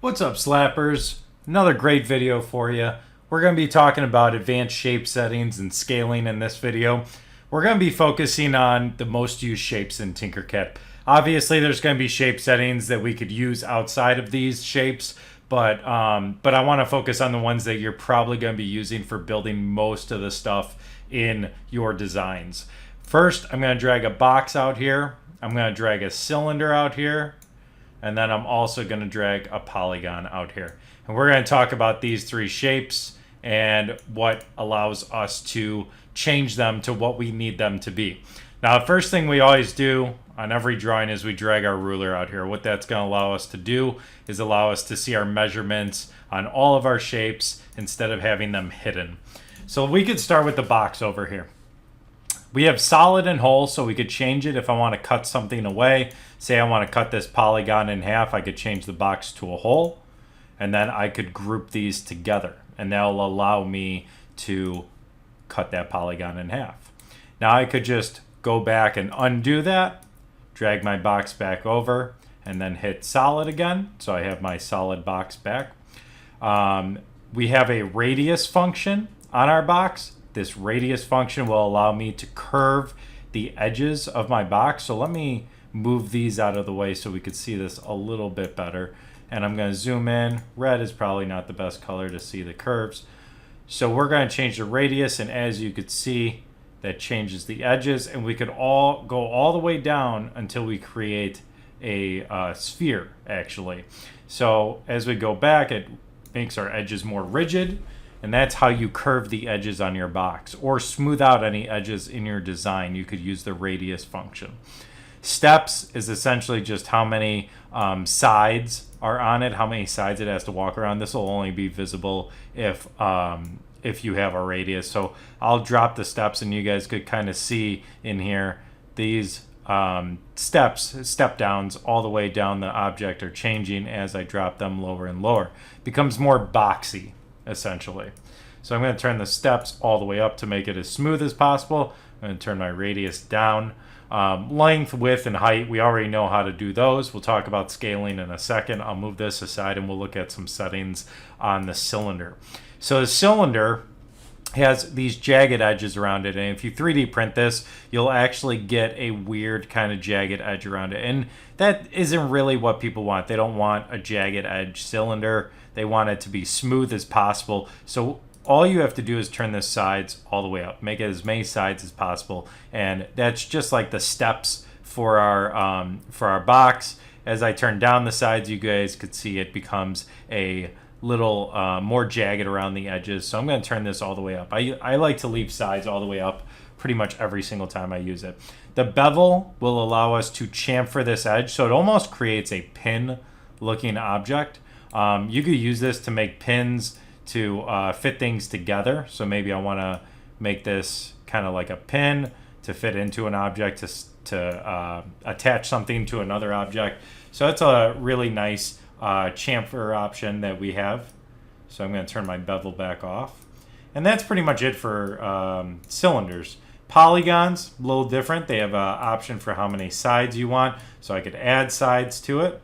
What's up, slappers? Another great video for you. We're going to be talking about advanced shape settings and scaling in this video. We're going to be focusing on the most used shapes in TinkerCAD. Obviously, there's going to be shape settings that we could use outside of these shapes, but I want to focus on the ones that you're probably going to be using for building most of the stuff in your designs. First, I'm going to drag a box out here. I'm going to drag a cylinder out here. And then I'm also going to drag a polygon out here. And we're going to talk about these three shapes and what allows us to change them to what we need them to be. Now, the first thing we always do on every drawing is we drag our ruler out here. What that's going to allow us to do is allow us to see our measurements on all of our shapes instead of having them hidden. So we could start with the box over here. We have solid and whole, so we could change it if I want to cut something away. Say I want to cut this polygon in half, I could change the box to a whole, and then I could group these together, and that'll allow me to cut that polygon in half. Now I could just go back and undo that, drag my box back over, and then hit solid again, so I have my solid box back. We have a radius function on our box. This radius function will allow me to curve the edges of my box. So let me move these out of the way so we could see this a little bit better. And I'm going to zoom in. Red is probably not the best color to see the curves. So we're going to change the radius, and as you could see, that changes the edges, and we could all go all the way down until we create a sphere, actually. So as we go back, it makes our edges more rigid. And that's how you curve the edges on your box or smooth out any edges in your design. You could use the radius function. Steps is essentially just how many sides are on it, how many sides it has to walk around. This will only be visible if you have a radius. So I'll drop the steps, and you guys could kind of see in here these step downs all the way down the object are changing as I drop them lower and lower. It becomes more boxy, essentially. So I'm going to turn the steps all the way up to make it as smooth as possible. I'm going to turn my radius down. Length, width, and height, we already know how to do those. We'll talk about scaling in a second. I'll move this aside and we'll look at some settings on the cylinder. So the cylinder has these jagged edges around it, and if you 3D print this, you'll actually get a weird kind of jagged edge around it, and that isn't really what people want. They don't want a jagged edge cylinder. They want it to be smooth as possible. So all you have to do is turn the sides all the way up, make it as many sides as possible, and that's just like the steps for our box. As I turn down the sides, you guys could see it becomes a little more jagged around the edges. So I'm going to turn this all the way up. I like to leave sides all the way up pretty much every single time I use it. The bevel will allow us to chamfer this edge, so it almost creates a pin looking object. You could use this to make pins to fit things together. So maybe I want to make this kind of like a pin to fit into an object to attach something to another object. So that's a really nice chamfer option that we have. So I'm going to turn my bevel back off. And that's pretty much it for cylinders. Polygons, a little different. They have an option for how many sides you want. So I could add sides to it.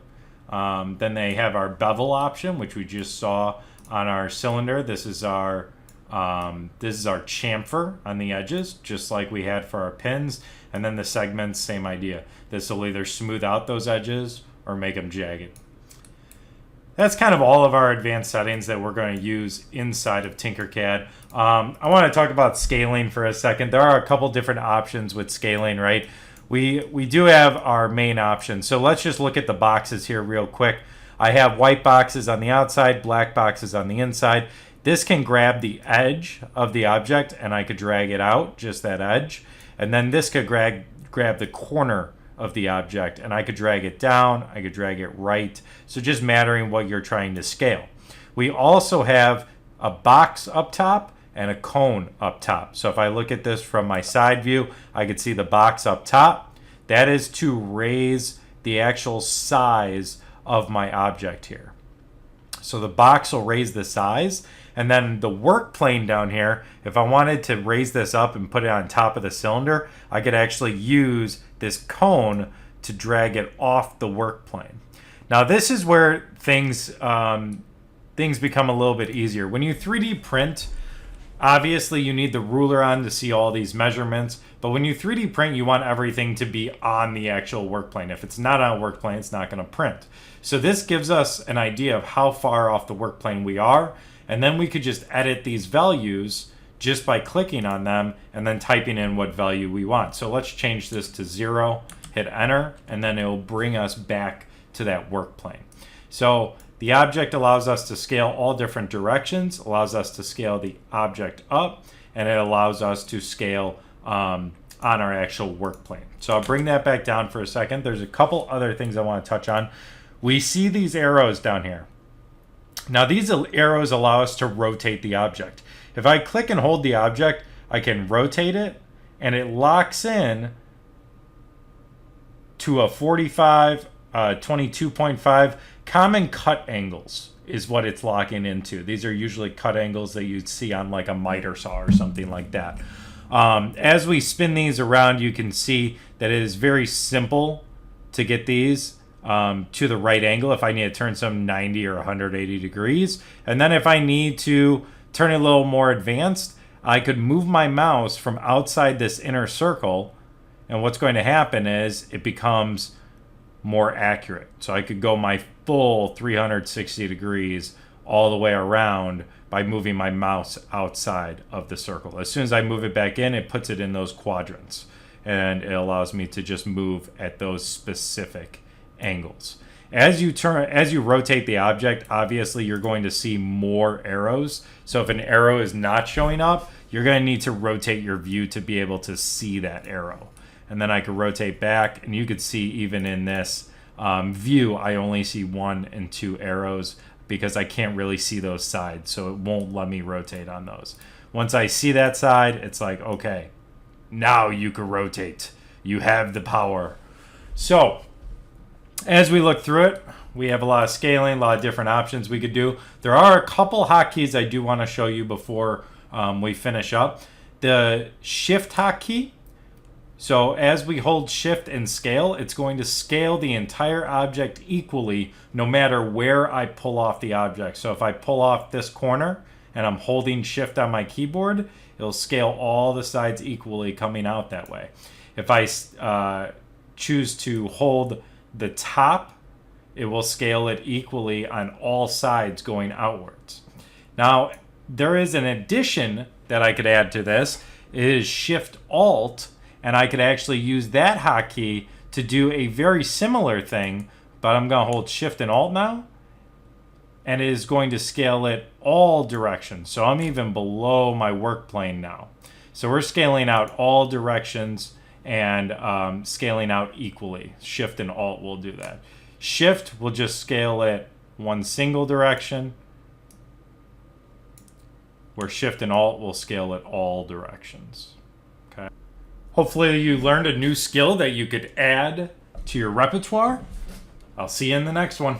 Then they have our bevel option, which we just saw on our cylinder. This is our chamfer on the edges, just like we had for our pins. And then the segments, same idea. This will either smooth out those edges or make them jagged. That's kind of all of our advanced settings that we're going to use inside of TinkerCAD. I want to talk about scaling for a second. There are a couple different options with scaling, right? We do have our main option. So let's just look at the boxes here real quick. I have white boxes on the outside, black boxes on the inside. This can grab the edge of the object, and I could drag it out, just that edge. And then this could grab the corner of the object, and I could drag it down, I could drag it right. So just mattering what you're trying to scale. We also have a box up top and a cone up top. So if I look at this from my side view, I could see the box up top. That is to raise the actual size of my object here. So the box will raise the size, and then the work plane down here, if I wanted to raise this up and put it on top of the cylinder, I could actually use this cone to drag it off the work plane. Now this is where things become a little bit easier. When you 3D print, obviously you need the ruler on to see all these measurements, but when you 3D print, you want everything to be on the actual work plane. If it's not on a work plane, it's not going to print. So this gives us an idea of how far off the work plane we are, and then we could just edit these values just by clicking on them and then typing in what value we want. So let's change this to 0, hit enter, and then it will bring us back to that work plane. So the object allows us to scale all different directions, allows us to scale the object up, and it allows us to scale on our actual work plane. So I'll bring that back down for a second. There's a couple other things I want to touch on. We see these arrows down here. Now these arrows allow us to rotate the object. If I click and hold the object, I can rotate it, and it locks in to a 45, 22.5. Common cut angles is what it's locking into. These are usually cut angles that you'd see on like a miter saw or something like that. As we spin these around, you can see that it is very simple to get these to the right angle if I need to turn some 90 or 180 degrees. And then if I need to turn it a little more advanced, I could move my mouse from outside this inner circle, and what's going to happen is it becomes more accurate. So I could go my full 360 degrees all the way around by moving my mouse outside of the circle. As soon as I move it back in, it puts it in those quadrants, and it allows me to just move at those specific angles. As you rotate the object, obviously you're going to see more arrows. So if an arrow is not showing up, you're going to need to rotate your view to be able to see that arrow. And then I could rotate back, and you could see even in this view, I only see 1 and 2 arrows because I can't really see those sides, so it won't let me rotate on those. Once I see that side, it's like, okay, now you can rotate. You have the power. So as we look through it, we have a lot of scaling, a lot of different options we could do. There are a couple hotkeys I do want to show you before we finish up. The shift hotkey. So as we hold shift and scale, it's going to scale the entire object equally no matter where I pull off the object. So if I pull off this corner and I'm holding shift on my keyboard, it'll scale all the sides equally coming out that way. If I choose to hold the top, it will scale it equally on all sides going outwards. Now, there is an addition that I could add to this. It is Shift Alt, and I could actually use that hotkey to do a very similar thing, but I'm going to hold Shift and Alt now, and it is going to scale it all directions. So I'm even below my work plane now. So we're scaling out all directions and scaling out equally. Shift and Alt will do that. Shift will just scale it one single direction, where Shift and Alt will scale it all directions. Okay. Hopefully you learned a new skill that you could add to your repertoire. I'll see you in the next one.